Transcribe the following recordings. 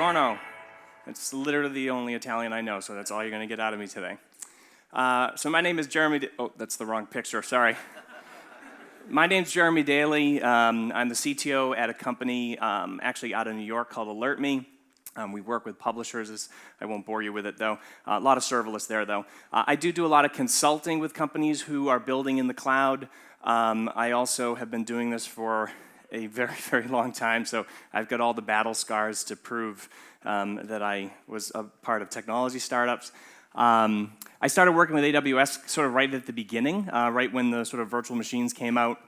Buongiorno. It's literally the only Italian I know, so that's all you're going to get out of me today. So my name is Jeremy. Oh, that's the wrong picture. Sorry. My name's Jeremy Daly. I'm the CTO at a company actually out of New York called AlertMe. We work with publishers. I won't bore you with it, though. A lot of serverless there, though. I do a lot of consulting with companies who are building in the cloud. I also have been doing this for a very, very long time, so I've got all the battle scars to prove that I was a part of technology startups. I started working with AWS sort of right at the beginning, right when the sort of virtual machines came out,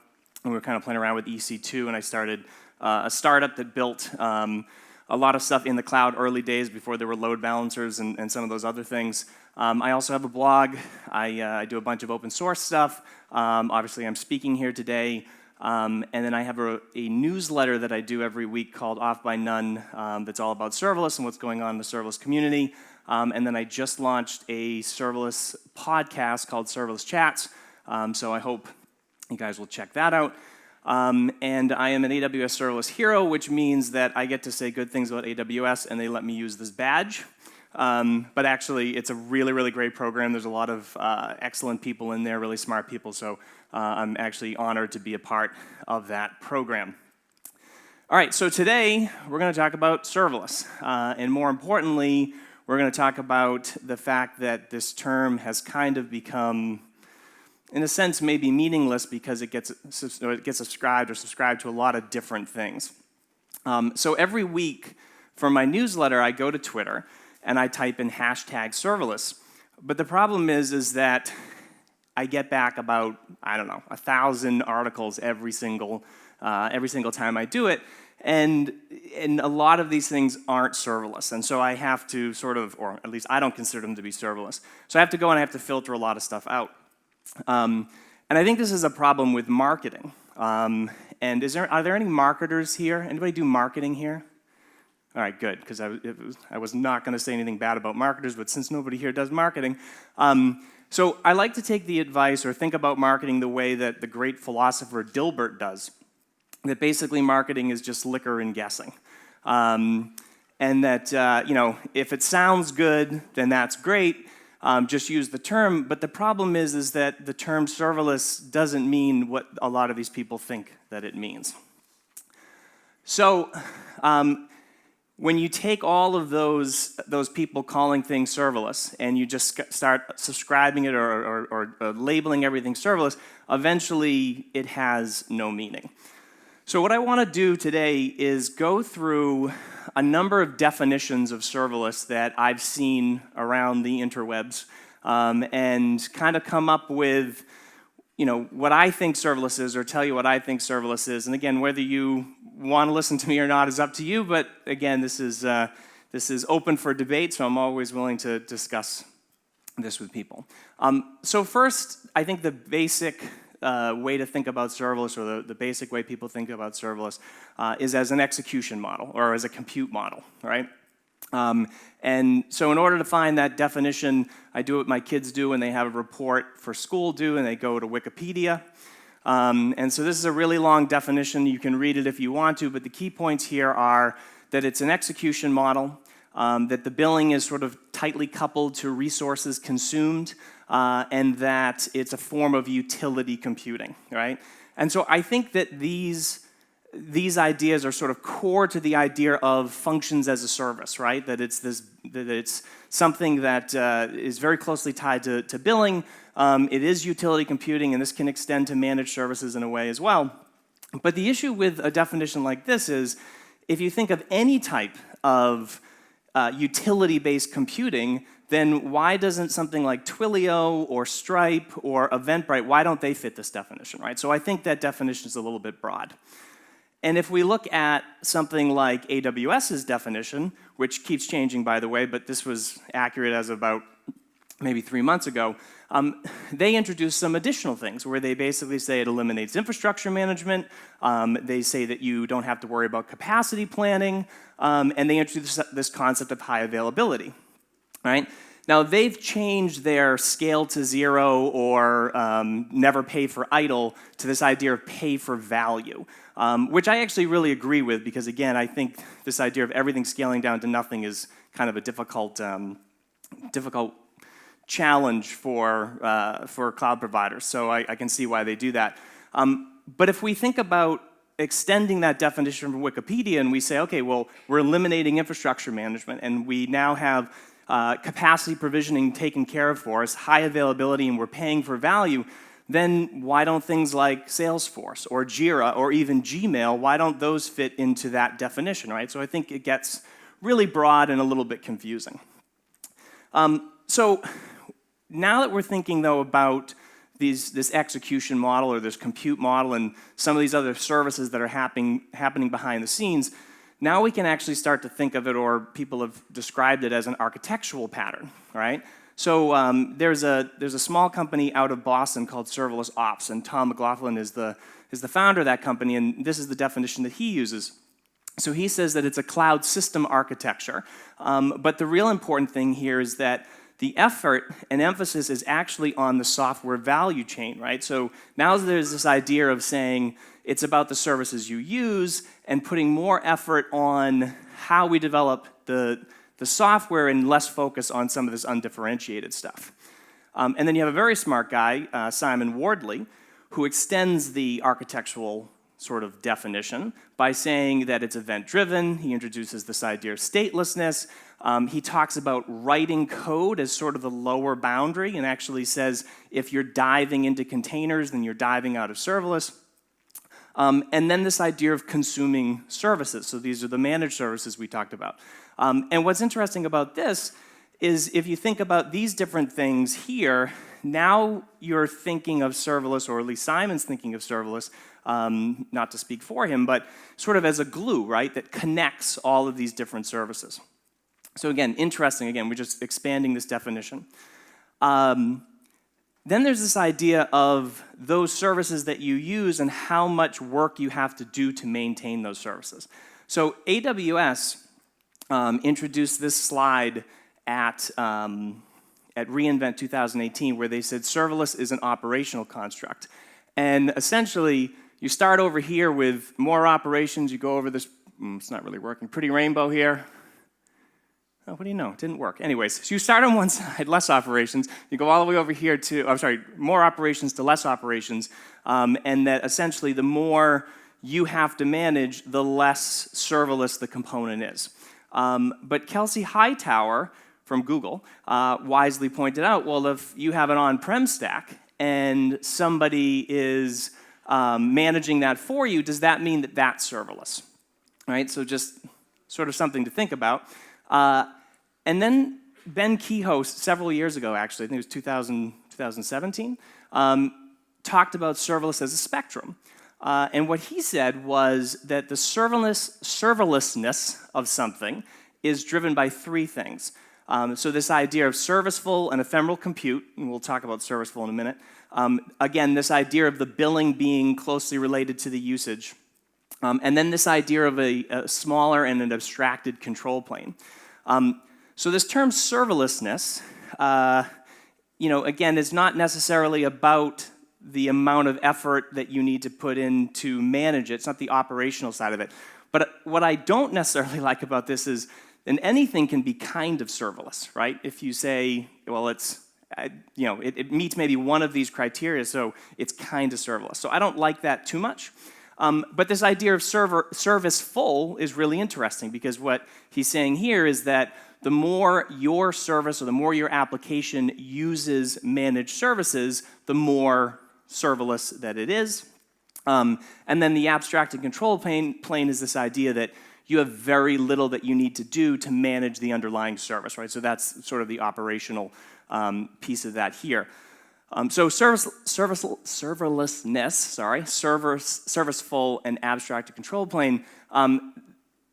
and we were kind of playing around with EC2, and I started a startup that built a lot of stuff in the cloud early days before there were load balancers and some of those other things. I also have a blog. I do a bunch of open source stuff. Obviously, I'm speaking here today. And then I have a newsletter that I do every week called Off by None that's all about serverless and what's going on in the serverless community. And then I just launched a serverless podcast called Serverless Chats. So I hope you guys will check that out. And I am an AWS Serverless hero, which means that I get to say good things about AWS, and they let me use this badge. But actually, it's a really, really great program. There's a lot of excellent people in there, really smart people, so I'm actually honored to be a part of that program. All right, so today, we're going to talk about serverless. And more importantly, we're going to talk about the fact that this term has kind of become, in a sense, maybe meaningless because it gets subscribed to a lot of different things. So every week for my newsletter, I go to Twitter, and I type in hashtag serverless. But the problem is that I get back about, 1,000 articles every single time I do it. And a lot of these things aren't serverless. And so I have to sort of, or at least I don't consider them to be serverless. So I have to go and I have to filter a lot of stuff out. And I think this is a problem with marketing. And are there any marketers here? Anybody do marketing here? All right, good, because I was not going to say anything bad about marketers, but since nobody here does marketing, so I like to take the advice or think about marketing the way that the great philosopher Dilbert does, that basically marketing is just liquor and guessing. And that, if it sounds good, then that's great, just use the term, but the problem is that the term serverless doesn't mean what a lot of these people think that it means. So, when you take all of those people calling things serverless and you just start subscribing it or labeling everything serverless, eventually it has no meaning. So what I want to do today is go through a number of definitions of serverless that I've seen around the interwebs and kind of come up with what I think serverless is, or tell you what I think serverless is. And again, whether you want to listen to me or not is up to you, but again, this is open for debate, so I'm always willing to discuss this with people. So first, I think the basic way to think about serverless, or the basic way people think about serverless, is as an execution model, or as a compute model, right? And so in order to find that definition, I do what my kids do when they have a report for school due, and they go to Wikipedia. And so this is a really long definition. You can read it if you want to, but the key points here are that it's an execution model, that the billing is sort of tightly coupled to resources consumed, and that it's a form of utility computing, right? And so I think that these ideas are sort of core to the idea of functions as a service, right? That it's something that is very closely tied to billing. It is utility computing, and this can extend to managed services in a way as well. But the issue with a definition like this is, if you think of any type of utility-based computing, then why doesn't something like Twilio or Stripe or Eventbrite, why don't they fit this definition, right? So I think that definition is a little bit broad. And if we look at something like AWS's definition, which keeps changing, by the way, but this was accurate as of about maybe 3 months ago, they introduced some additional things where they basically say it eliminates infrastructure management, they say that you don't have to worry about capacity planning, and they introduce this concept of high availability, right? Now, they've changed their scale to zero or never pay for idle to this idea of pay for value, which I actually really agree with because, again, I think this idea of everything scaling down to nothing is kind of a difficult challenge for cloud providers. So I can see why they do that. But if we think about extending that definition from Wikipedia and we say, okay, well, we're eliminating infrastructure management and we now have capacity provisioning taken care of for us, high availability, and we're paying for value, then why don't things like Salesforce or Jira or even Gmail, why don't those fit into that definition, right? So I think it gets really broad and a little bit confusing. So now that we're thinking, though, about this execution model or this compute model and some of these other services that are happening behind the scenes, now we can actually start to think of it, or people have described it as an architectural pattern, right? So there's a small company out of Boston called Serverless Ops, and Tom McLaughlin is the founder of that company, and this is the definition that he uses. So he says that it's a cloud system architecture, but the real important thing here is that the effort and emphasis is actually on the software value chain, right? So now there's this idea of saying it's about the services you use and putting more effort on how we develop the software and less focus on some of this undifferentiated stuff. And then you have a very smart guy, Simon Wardley, who extends the architectural sort of definition by saying that it's event-driven. He introduces this idea of statelessness. He talks about writing code as sort of the lower boundary and actually says if you're diving into containers, then you're diving out of serverless. And then this idea of consuming services. So these are the managed services we talked about. And what's interesting about this is if you think about these different things here, now you're thinking of serverless, or at least Simon's thinking of serverless, not to speak for him, but sort of as a glue, right, that connects all of these different services. So again, interesting, again, we're just expanding this definition. Then there's this idea of those services that you use and how much work you have to do to maintain those services. So AWS introduced this slide at reInvent 2018 where they said serverless is an operational construct. And essentially, you start over here with more operations, you go over this, it's not really working, pretty rainbow here. Oh, what do you know? It didn't work. Anyways, so you start on one side, less operations. You go all the way over here to, more operations to less operations. And that essentially the more you have to manage, the less serverless the component is. But Kelsey Hightower from Google wisely pointed out, well, if you have an on-prem stack and somebody is managing that for you, does that mean that that's serverless? Right? So just sort of something to think about. And then Ben Kehoe, several years ago, actually, I think it was 2017, talked about serverless as a spectrum. And what he said was that the serverlessness of something is driven by three things. So this idea of serviceful and ephemeral compute, and we'll talk about serviceful in a minute. Again, this idea of the billing being closely related to the usage. And then this idea of a smaller and an abstracted control plane. So this term serverlessness, again, is not necessarily about the amount of effort that you need to put in to manage it. It's not the operational side of it. But what I don't necessarily like about this is, and anything can be kind of serverless, right? If you say, well, it meets maybe one of these criteria, so it's kind of serverless. So I don't like that too much. But this idea of serviceful is really interesting because what he's saying here is that the more your service or the more your application uses managed services, the more serverless that it is. And then the abstracted control plane is this idea that you have very little that you need to do to manage the underlying service, right? So that's sort of the operational piece of that here. So serverlessness, serviceful and abstracted control plane.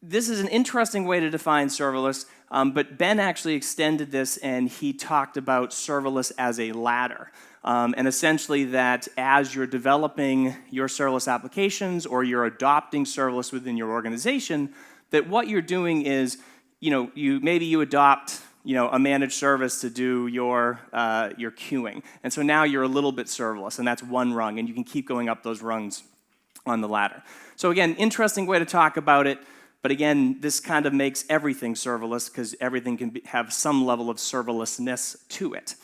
This is an interesting way to define serverless, but Ben actually extended this and he talked about serverless as a ladder. And essentially that as you're developing your serverless applications or you're adopting serverless within your organization, that what you're doing is, maybe you adopt a managed service to do your queuing. And so now you're a little bit serverless, and that's one rung, and you can keep going up those rungs on the ladder. So again, interesting way to talk about it, but again, this kind of makes everything serverless because everything can have some level of serverlessness to it.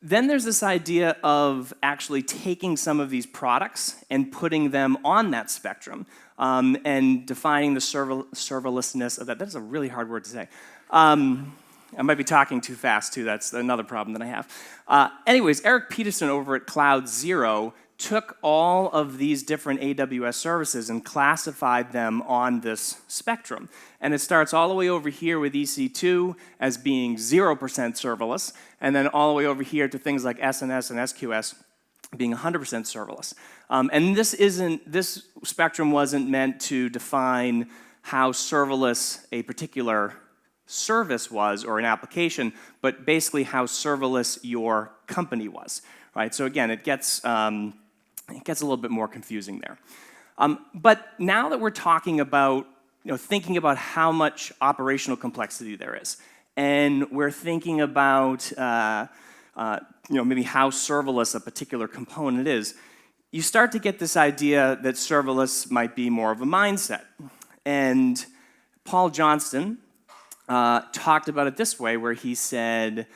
Then there's this idea of actually taking some of these products and putting them on that spectrum and defining the serverlessness of that. That is a really hard word to say. I might be talking too fast, too. That's another problem that I have. Anyways, Eric Peterson over at Cloud Zero took all of these different AWS services and classified them on this spectrum. And it starts all the way over here with EC2 as being 0% serverless, and then all the way over here to things like SNS and SQS being 100% serverless. And this spectrum wasn't meant to define how serverless a particular service was or an application, but basically how serverless your company was, right? So again, it gets a little bit more confusing there. But now that we're talking about, thinking about how much operational complexity there is, and we're thinking about, maybe how serverless a particular component is, you start to get this idea that serverless might be more of a mindset. And Paul Johnston talked about it this way, where he said,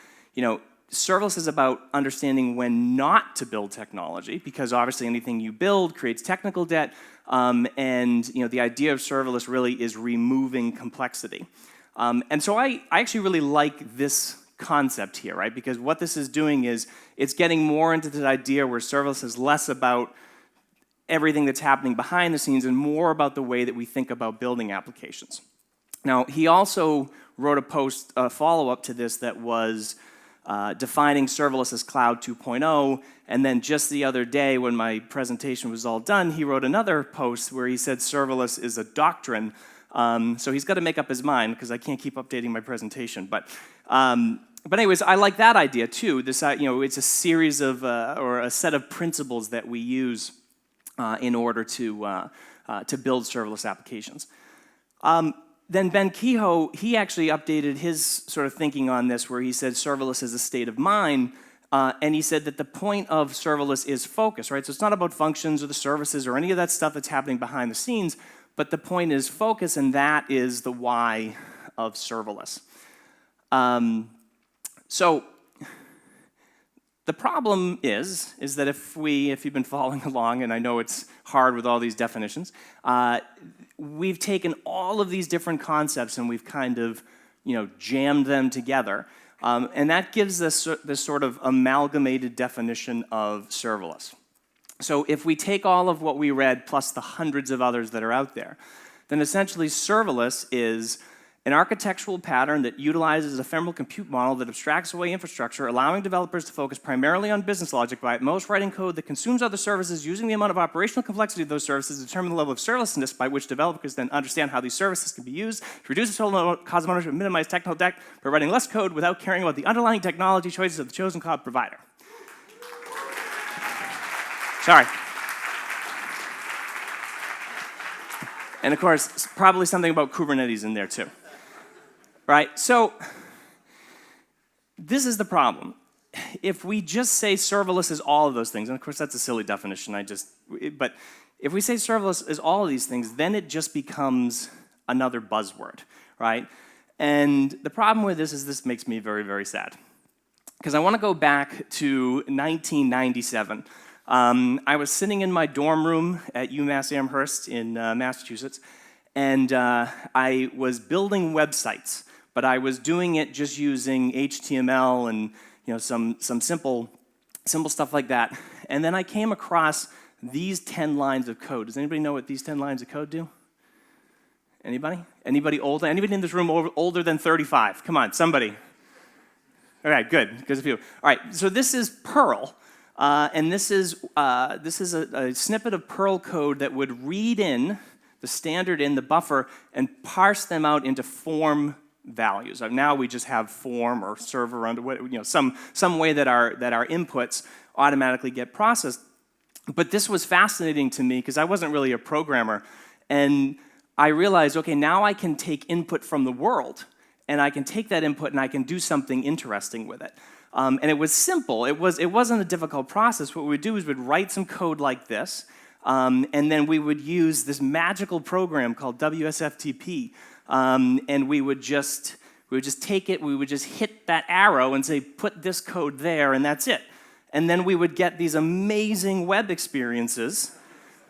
serverless is about understanding when not to build technology, because obviously anything you build creates technical debt, and the idea of serverless really is removing complexity. And so I actually really like this concept here, right? Because what this is doing is it's getting more into this idea where serverless is less about everything that's happening behind the scenes and more about the way that we think about building applications. Now, he also wrote a follow-up to this that was defining serverless as Cloud 2.0, and then just the other day when my presentation was all done, he wrote another post where he said serverless is a doctrine. So he's got to make up his mind because I can't keep updating my presentation. But anyways, I like that idea too. This, it's a series of or a set of principles that we use in order to build serverless applications. Then Ben Kehoe, he actually updated his sort of thinking on this, where he said serverless is a state of mind, and he said that the point of serverless is focus, right? So it's not about functions or the services or any of that stuff that's happening behind the scenes, but the point is focus, and that is the why of serverless. So the problem is that if you've been following along, and I know it's hard with all these definitions, we've taken all of these different concepts and we've kind of, jammed them together, and that gives us this sort of amalgamated definition of serverless. So if we take all of what we read plus the hundreds of others that are out there, then essentially serverless is an architectural pattern that utilizes a ephemeral compute model that abstracts away infrastructure, allowing developers to focus primarily on business logic by at most writing code that consumes other services, using the amount of operational complexity of those services to determine the level of serverlessness by which developers then understand how these services can be used to reduce the total cost of ownership and minimize technical debt by writing less code without caring about the underlying technology choices of the chosen cloud provider. Sorry. And of course, probably something about Kubernetes in there too. Right? So this is the problem. If we just say serverless is all of those things, and of course that's a silly definition, but if we say serverless is all of these things, then it just becomes another buzzword, right? And the problem with this is this makes me very, very sad. Because I want to go back to 1997. I was sitting in my dorm room at UMass Amherst in Massachusetts, and I was building websites, but I was doing it just using HTML and some simple stuff like that. And then I came across these 10 lines of code. Does anybody know what these 10 lines of code do? Anybody? Anybody older? Anybody in this room older than 35? Come on, somebody. All right, good, because of you. All right, so this is Perl. And this is a snippet of Perl code that would read in the standard in the buffer and parse them out into form values. Now we just have form or server under some way that our inputs automatically get processed. But this was fascinating to me because I wasn't really a programmer, and I realized, okay, now I can take input from the world and I can take that input and I can do something interesting with it. And it was simple. It wasn't a difficult process. What we would do is we'd write some code like this, and then we would use this magical program called WSFTP, and we would just take it, we would just hit that arrow and say, put this code there, and that's it. And then we would get these amazing web experiences,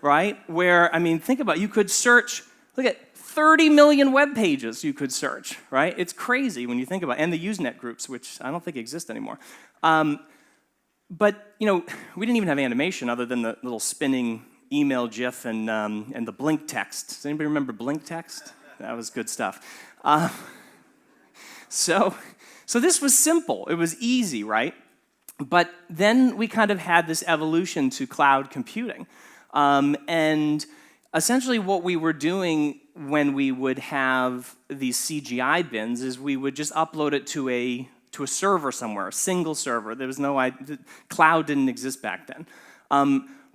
right? Where, I mean, think about it. You could search, look at 30 million web pages you could search, right? It's crazy when you think about it. And the Usenet groups, which I don't think exist anymore. But, you know, we didn't even have animation other than the little spinning email GIF and the blink text. Does anybody remember blink text? That was good stuff. So this was simple. It was easy, right? But then we kind of had this evolution to cloud computing. And essentially what we were doing when we would have these CGI-bins is we would just upload it to a server somewhere, a single server. There was no cloud didn't exist back then.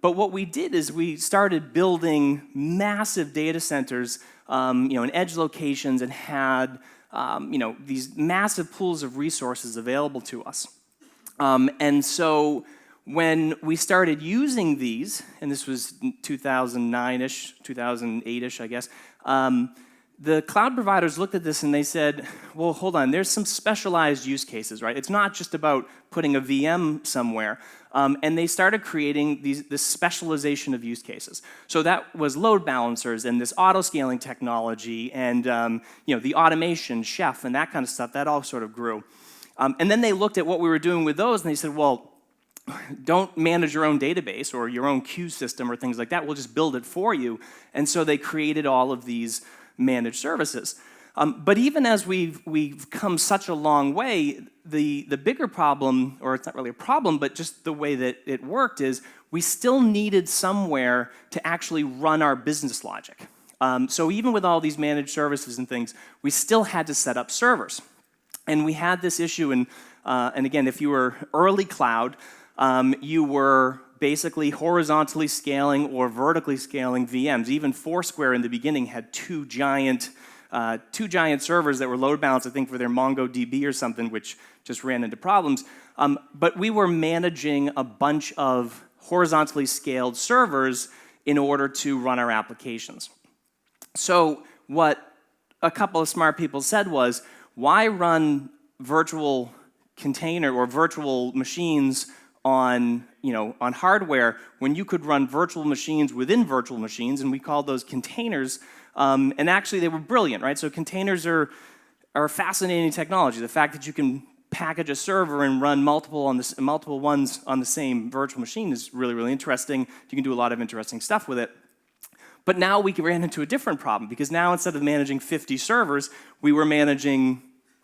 But what we did is we started building massive data centers, in edge locations, and had these massive pools of resources available to us. And so when we started using these, and this was 2009-ish, 2008-ish, I guess, the cloud providers looked at this and they said, well, hold on, there's some specialized use cases, right? It's not just about putting a VM somewhere. And they started creating this specialization of use cases. So that was load balancers and this auto-scaling technology and the automation, Chef, and that kind of stuff. That all sort of grew. And then they looked at what we were doing with those and they said, well, don't manage your own database or your own queue system or things like that. We'll just build it for you. And so they created all of these managed services. But even as we've come such a long way, the bigger problem, or it's not really a problem, but just the way that it worked is we still needed somewhere to actually run our business logic. So even with all these managed services and things, we still had to set up servers. And we had this issue, and again, if you were early cloud, you were basically horizontally scaling or vertically scaling VMs. Even Foursquare in the beginning had two giant servers that were load balanced, I think, for their MongoDB or something, which just ran into problems. But we were managing a bunch of horizontally scaled servers in order to run our applications. So what a couple of smart people said was, why run virtual container or virtual machines on hardware when you could run virtual machines within virtual machines, and we called those containers. And actually, they were brilliant, right? So containers are fascinating technology. The fact that you can package a server and run multiple ones on the same virtual machine is really, really interesting. You can do a lot of interesting stuff with it. But now we ran into a different problem, because now instead of managing 50 servers, we were managing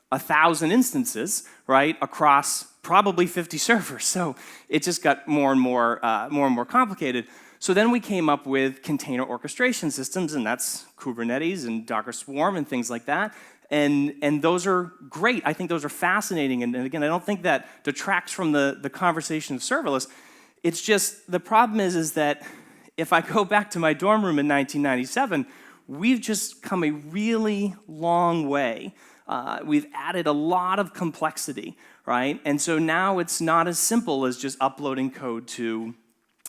1,000 instances, right, across probably 50 servers. So it just got more and more complicated. So then we came up with container orchestration systems, and that's Kubernetes and Docker Swarm and things like that. And those are great. I think those are fascinating. And again, I don't think that detracts from the conversation of serverless. It's just the problem is that if I go back to my dorm room in 1997, we've just come a really long way. We've added a lot of complexity, right? And so now it's not as simple as just uploading code to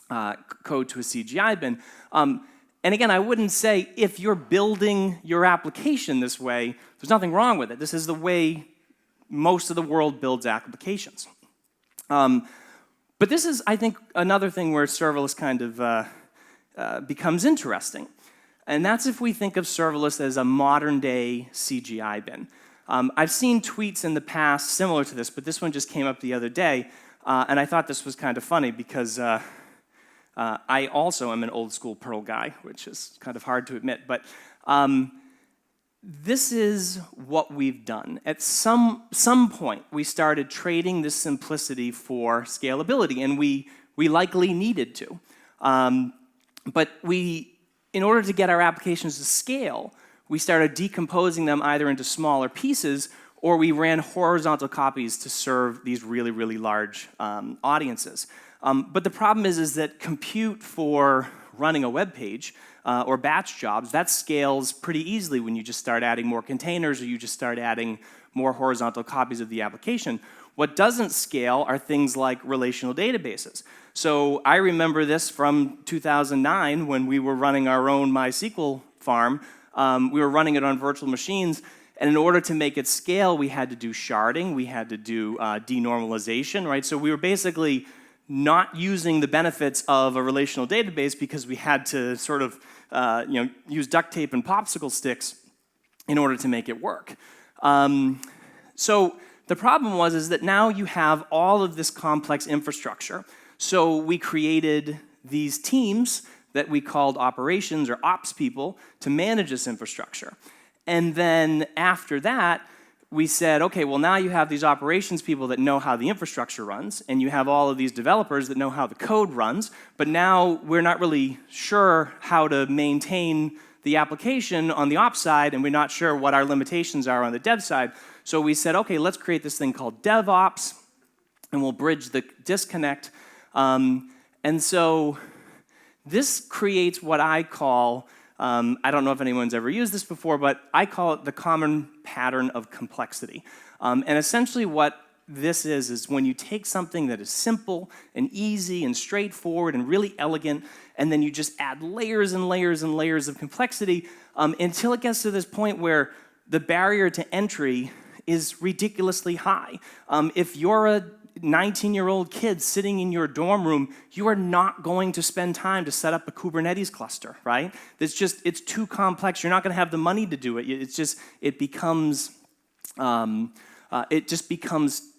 a CGI-bin. And again, I wouldn't say if you're building your application this way, there's nothing wrong with it. This is the way most of the world builds applications. But this is, I think, another thing where serverless kind of becomes interesting. And that's if we think of serverless as a modern-day CGI-bin. I've seen tweets in the past similar to this, but this one just came up the other day, and I thought this was kind of funny because I also am an old-school Perl guy, which is kind of hard to admit, but this is what we've done. At some point, we started trading this simplicity for scalability, and we likely needed to. But in order to get our applications to scale, we started decomposing them either into smaller pieces, or we ran horizontal copies to serve these really, really large audiences. But the problem is that compute for running a web page or batch jobs, that scales pretty easily when you just start adding more containers or you just start adding more horizontal copies of the application. What doesn't scale are things like relational databases. So I remember this from 2009 when we were running our own MySQL farm. We were running it on virtual machines, and in order to make it scale, we had to do sharding, we had to do denormalization, right? So we were basically not using the benefits of a relational database because we had to sort of use duct tape and popsicle sticks in order to make it work. So the problem is that now you have all of this complex infrastructure. So we created these teams that we called operations or ops people to manage this infrastructure. And then after that, we said, okay, well now you have these operations people that know how the infrastructure runs, and you have all of these developers that know how the code runs, but now we're not really sure how to maintain the application on the ops side, and we're not sure what our limitations are on the dev side. So we said, okay, let's create this thing called DevOps, and we'll bridge the disconnect. And so this creates what I call, I don't know if anyone's ever used this before, but I call it the common pattern of complexity. And essentially what this is when you take something that is simple and easy and straightforward and really elegant, and then you just add layers and layers and layers of complexity until it gets to this point where the barrier to entry is ridiculously high. If you're a 19-year-old kid sitting in your dorm room, you are not going to spend time to set up a Kubernetes cluster, right? It's too complex. You're not going to have the money to do it. It just becomes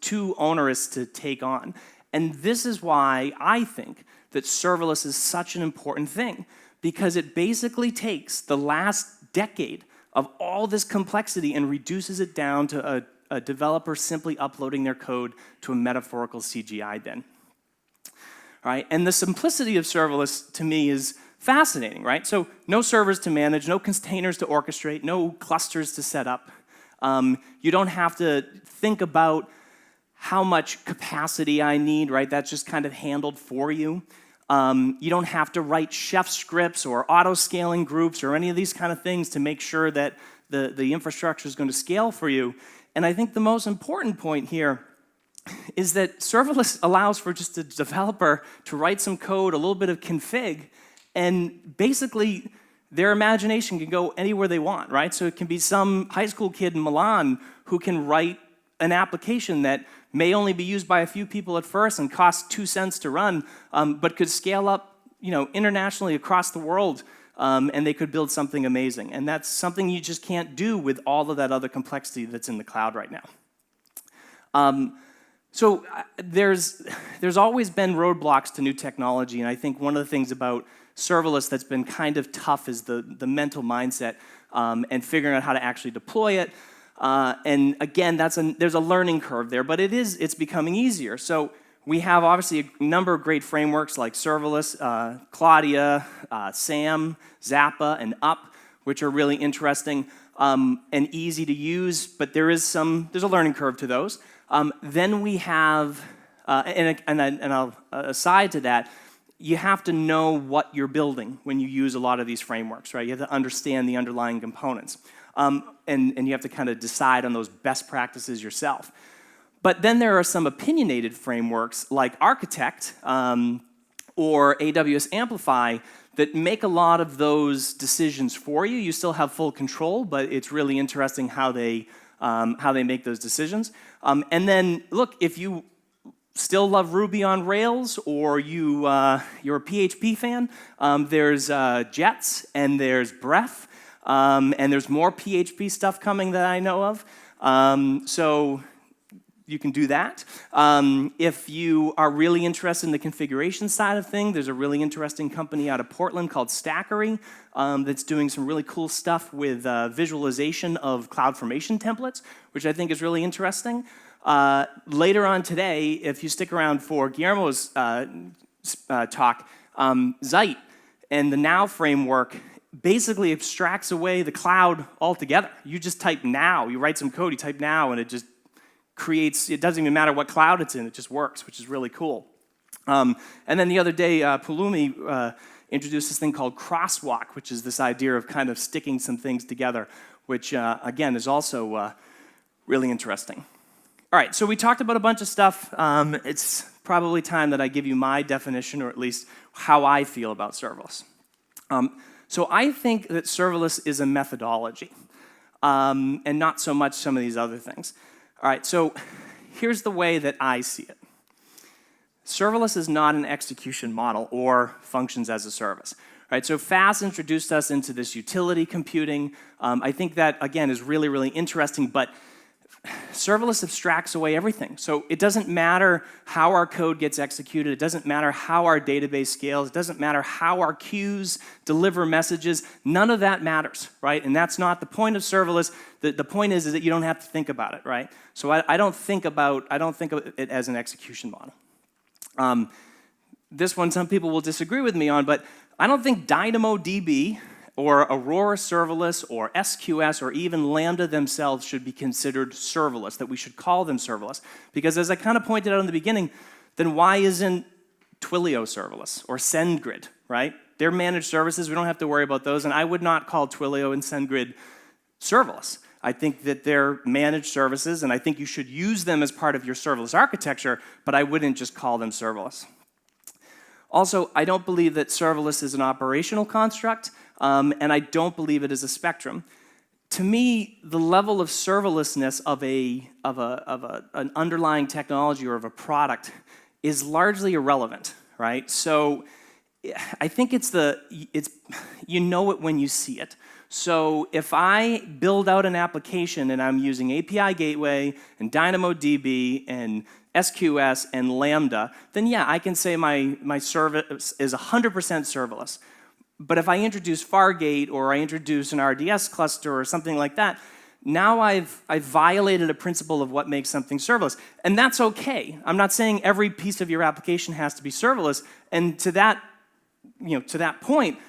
too onerous to take on. And this is why I think that serverless is such an important thing, because it basically takes the last decade of all this complexity and reduces it down to a developer simply uploading their code to a metaphorical CGI bin. Right? And the simplicity of serverless, to me, is fascinating, right? So no servers to manage, no containers to orchestrate, no clusters to set up. You don't have to think about how much capacity I need, right? That's just kind of handled for you. You don't have to write chef scripts or auto-scaling groups or any of these kind of things to make sure that the infrastructure is going to scale for you. And I think the most important point here is that serverless allows for just a developer to write some code, a little bit of config, and basically their imagination can go anywhere they want, right? So it can be some high school kid in Milan who can write an application that may only be used by a few people at first and cost 2 cents to run, but could scale up, internationally across the world, and they could build something amazing. And that's something you just can't do with all of that other complexity that's in the cloud right now. So there's always been roadblocks to new technology, and I think one of the things about serverless that's been kind of tough is the mental mindset and figuring out how to actually deploy it. And again, there's a learning curve there, but it's becoming easier. So we have obviously a number of great frameworks like Serverless, Claudia, SAM, Zappa, and Up, which are really interesting and easy to use, but there's a learning curve to those. Then we have, and I'll aside to that, you have to know what you're building when you use a lot of these frameworks, right? You have to understand the underlying components. And you have to kind of decide on those best practices yourself. But then there are some opinionated frameworks like Architect or AWS Amplify that make a lot of those decisions for you. You still have full control, but it's really interesting how they make those decisions. And then, look, if you still love Ruby on Rails or you're a PHP fan, there's Jets and there's Breath. And there's more PHP stuff coming that I know of. So you can do that. If you are really interested in the configuration side of things, there's a really interesting company out of Portland called Stackery that's doing some really cool stuff with visualization of CloudFormation templates, which I think is really interesting. Later on today, if you stick around for Guillermo's talk, Zeit and the Now framework basically abstracts away the cloud altogether. You just type now, you write some code, you type now, and it just creates, it doesn't even matter what cloud it's in, it just works, which is really cool. And then the other day, Pulumi introduced this thing called crosswalk, which is this idea of kind of sticking some things together, which, again, is also really interesting. All right, so we talked about a bunch of stuff. It's probably time that I give you my definition, or at least how I feel about serverless. So I think that serverless is a methodology, and not so much some of these other things. All right, so here's the way that I see it. Serverless is not an execution model or functions as a service. Right, so FAS introduced us into this utility computing. I think that, again, is really, really interesting, but serverless abstracts away everything. So it doesn't matter how our code gets executed. It doesn't matter how our database scales. It doesn't matter how our queues deliver messages. None of that matters, right? And that's not the point of serverless. The point is that you don't have to think about it, right? So I don't think of it as an execution model. This one, some people will disagree with me on, but I don't think DynamoDB or Aurora Serverless or SQS or even Lambda themselves should be considered serverless, that we should call them serverless. Because as I kind of pointed out in the beginning, then why isn't Twilio serverless or SendGrid, right? They're managed services. We don't have to worry about those. And I would not call Twilio and SendGrid serverless. I think that they're managed services, and I think you should use them as part of your serverless architecture, but I wouldn't just call them serverless. Also, I don't believe that serverless is an operational construct, and I don't believe it is a spectrum. To me, the level of serverlessness of an underlying technology or of a product is largely irrelevant, right? So I think you know it when you see it. So if I build out an application and I'm using API Gateway and DynamoDB and SQS and Lambda, then yeah, I can say my service is 100% serverless. But if I introduce Fargate or I introduce an RDS cluster or something like that, now I've violated a principle of what makes something serverless. And that's okay. I'm not saying every piece of your application has to be serverless. And to that point,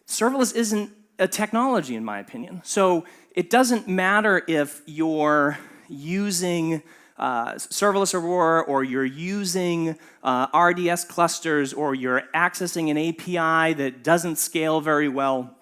serverless isn't a technology, in my opinion. So it doesn't matter if you're using serverless Aurora, or you're using RDS clusters, or you're accessing an API that doesn't scale very well.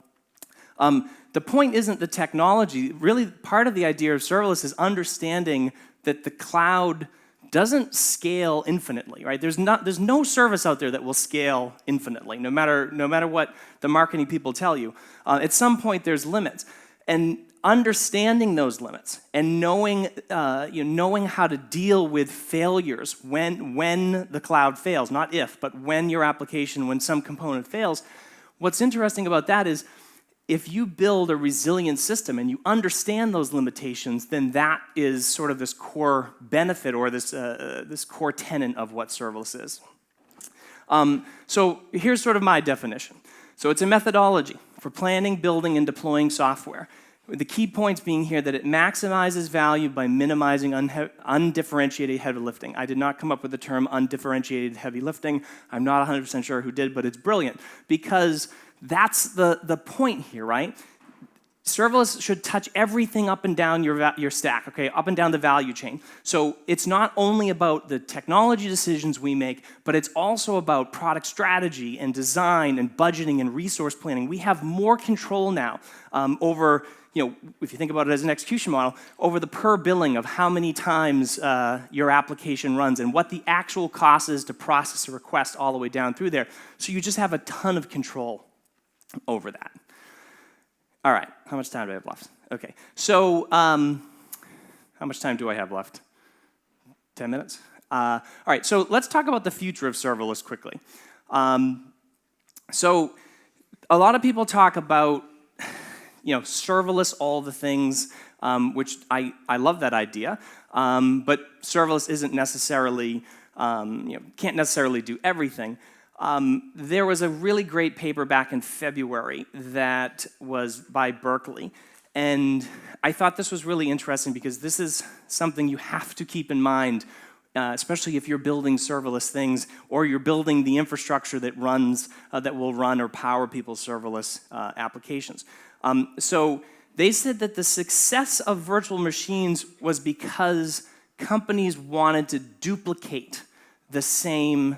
The point isn't the technology. Really, part of the idea of serverless is understanding that the cloud doesn't scale infinitely, right? There's no service out there that will scale infinitely, no matter what the marketing people tell you. At some point, there's limits. And understanding those limits and knowing how to deal with failures when the cloud fails, not if, but when your application, when some component fails, what's interesting about that is if you build a resilient system and you understand those limitations, then that is sort of this core benefit or this core tenet of what serverless is. So here's sort of my definition. So it's a methodology for planning, building, and deploying software. The key points being here that it maximizes value by minimizing undifferentiated heavy lifting. I did not come up with the term undifferentiated heavy lifting. I'm not 100% sure who did, but it's brilliant because that's the point here, right? Serverless should touch everything up and down your stack, okay, up and down the value chain. So it's not only about the technology decisions we make, but it's also about product strategy and design and budgeting and resource planning. We have more control now over, if you think about it as an execution model, over the per billing of how many times your application runs and what the actual cost is to process a request all the way down through there. So you just have a ton of control over that. All right, how much time do I have left? Okay, so how much time do I have left? 10 minutes? All right, so let's talk about the future of serverless quickly. So a lot of people talk about serverless all the things, which I love that idea, but serverless isn't necessarily, can't necessarily do everything. There was a really great paper back in February that was by Berkeley, and I thought this was really interesting because this is something you have to keep in mind, especially if you're building serverless things or you're building the infrastructure that will run or power people's serverless applications. So they said that the success of virtual machines was because companies wanted to duplicate the same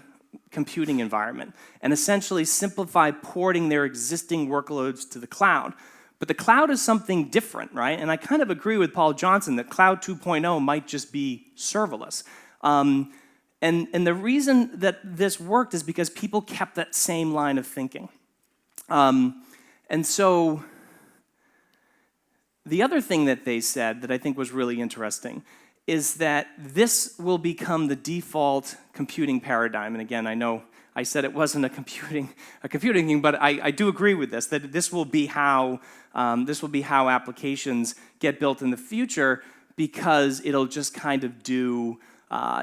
computing environment and essentially simplify porting their existing workloads to the cloud. But the cloud is something different, right? And I kind of agree with Paul Johnson that Cloud 2.0 might just be serverless. And the reason that this worked is because people kept that same line of thinking. And so the other thing that they said that I think was really interesting is that this will become the default computing paradigm. And again, I know I said it wasn't a computing thing, but I do agree with this, that this will be how applications get built in the future, because it'll just kind of do,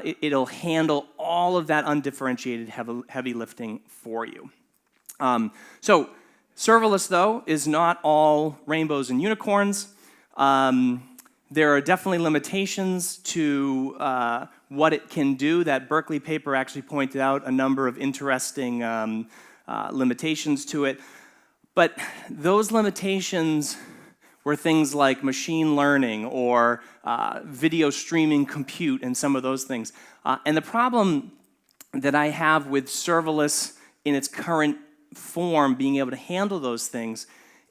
it'll handle all of that undifferentiated heavy lifting for you. So serverless, though, is not all rainbows and unicorns. There are definitely limitations to what it can do. That Berkeley paper actually pointed out a number of interesting limitations to it. But those limitations were things like machine learning or video streaming compute and some of those things. And the problem that I have with serverless in its current form being able to handle those things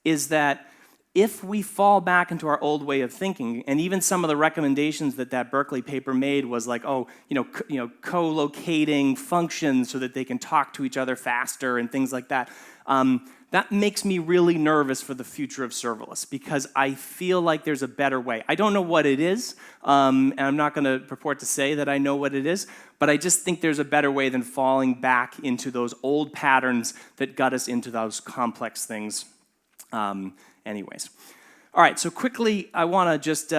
is that if we fall back into our old way of thinking, and even some of the recommendations that Berkeley paper made was like, co-locating functions so that they can talk to each other faster and things like that. That makes me really nervous for the future of serverless, because I feel like there's a better way. I don't know what it is, and I'm not going to purport to say that I know what it is, but I just think there's a better way than falling back into those old patterns that got us into those complex things. Anyways. All right, so quickly, I want to just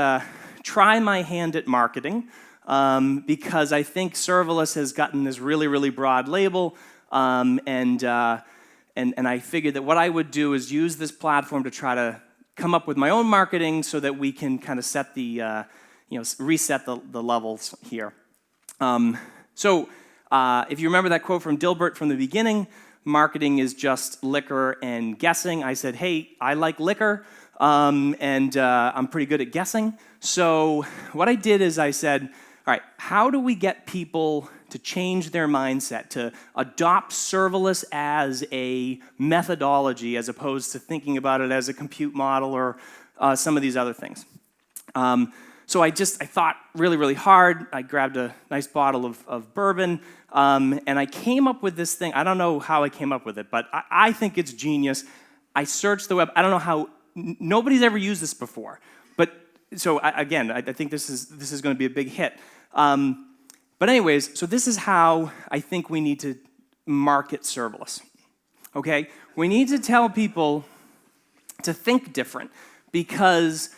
try my hand at marketing, because I think serverless has gotten this really, really broad label, and I figured that what I would do is use this platform to try to come up with my own marketing so that we can kind of set the, reset the levels here. So if you remember that quote from Dilbert from the beginning, marketing is just liquor and guessing. I said, hey, I like liquor, and I'm pretty good at guessing. So what I did is I said, all right, how do we get people to change their mindset, to adopt serverless as a methodology as opposed to thinking about it as a compute model or some of these other things? So I thought really, really hard. I grabbed a nice bottle of bourbon, and I came up with this thing. I don't know how I came up with it, but I think it's genius. I searched the web. I don't know how. Nobody's ever used this before. But so I think this is going to be a big hit. But anyways, so this is how I think we need to market serverless. Okay, we need to tell people to think different, because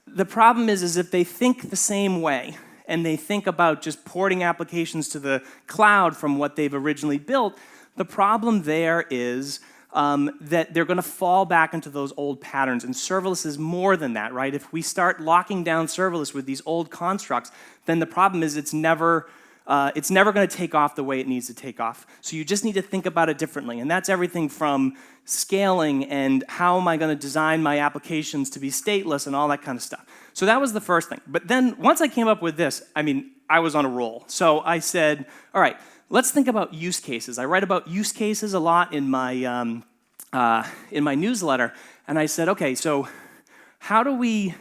the problem is if they think the same way and they think about just porting applications to the cloud from what they've originally built, the problem there is that they're going to fall back into those old patterns. And serverless is more than that, right? If we start locking down serverless with these old constructs, then the problem is it's never going to take off the way it needs to take off. So you just need to think about it differently. And that's everything from scaling and how am I going to design my applications to be stateless and all that kind of stuff. So that was the first thing. But then once I came up with this, I was on a roll. So I said, all right, let's think about use cases. I write about use cases a lot in my newsletter. And I said, okay, so how do we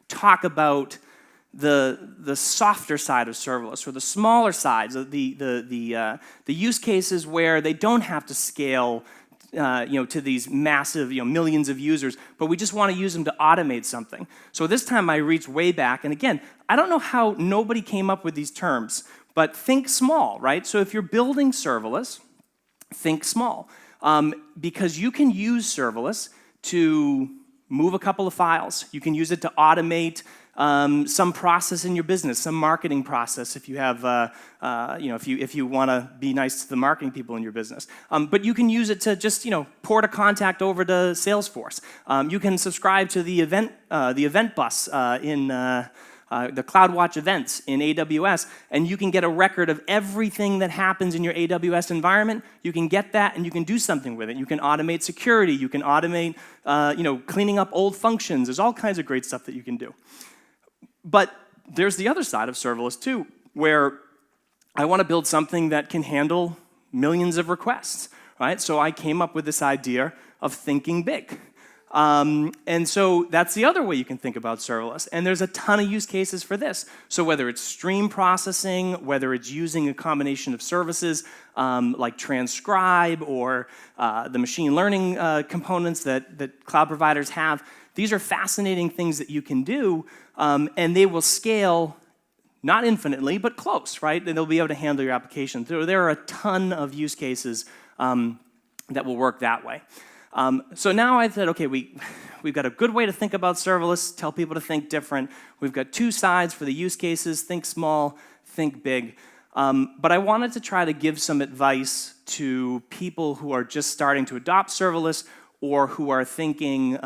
talk about the softer side of serverless, or the smaller sides, the use cases where they don't have to scale to these massive millions of users, but we just want to use them to automate something. So this time I reached way back, and again, I don't know how nobody came up with these terms, but think small, right? So if you're building serverless, think small, because you can use serverless to move a couple of files. You can use it to automate some process in your business, some marketing process if you have, if you want to be nice to the marketing people in your business. But you can use it to just, port a contact over to Salesforce. You can subscribe to the event bus in the CloudWatch events in AWS, and you can get a record of everything that happens in your AWS environment. You can get that, and you can do something with it. You can automate security. You can automate, cleaning up old functions. There's all kinds of great stuff that you can do. But there's the other side of serverless too, where I want to build something that can handle millions of requests, right? So I came up with this idea of thinking big. And so that's the other way you can think about serverless. And there's a ton of use cases for this. So whether it's stream processing, whether it's using a combination of services like transcribe or the machine learning components that cloud providers have, these are fascinating things that you can do, and they will scale not infinitely, but close, right? And they'll be able to handle your application. So there are a ton of use cases that will work that way. So now I said, okay, we've got a good way to think about serverless, tell people to think different. We've got two sides for the use cases, think small, think big. But I wanted to try to give some advice to people who are just starting to adopt serverless or who are thinking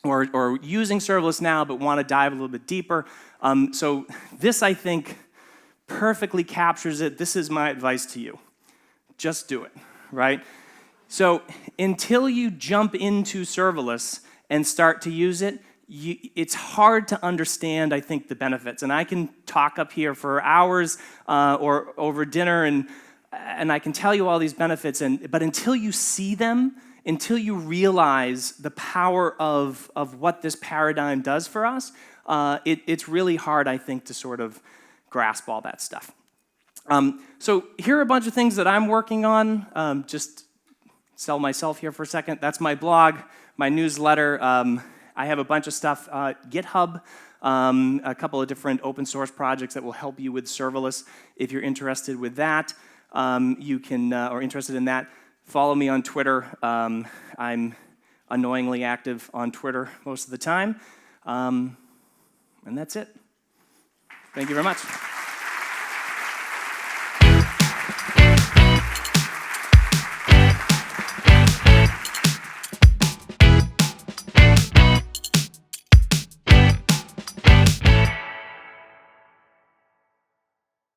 or using serverless now but want to dive a little bit deeper. So this, I think, perfectly captures it. This is my advice to you. Just do it, right? So until you jump into serverless and start to use it, it's hard to understand, I think, the benefits. And I can talk up here for hours or over dinner, and I can tell you all these benefits. But until you see them, until you realize the power of what this paradigm does for us, it's really hard, I think, to sort of grasp all that stuff. So here are a bunch of things that I'm working on. Just sell myself here for a second. That's my blog, my newsletter. I have a bunch of stuff, GitHub, a couple of different open source projects that will help you with serverless. If you're interested with that, you can, or interested in that, follow me on Twitter. I'm annoyingly active on Twitter most of the time. And that's it. Thank you very much.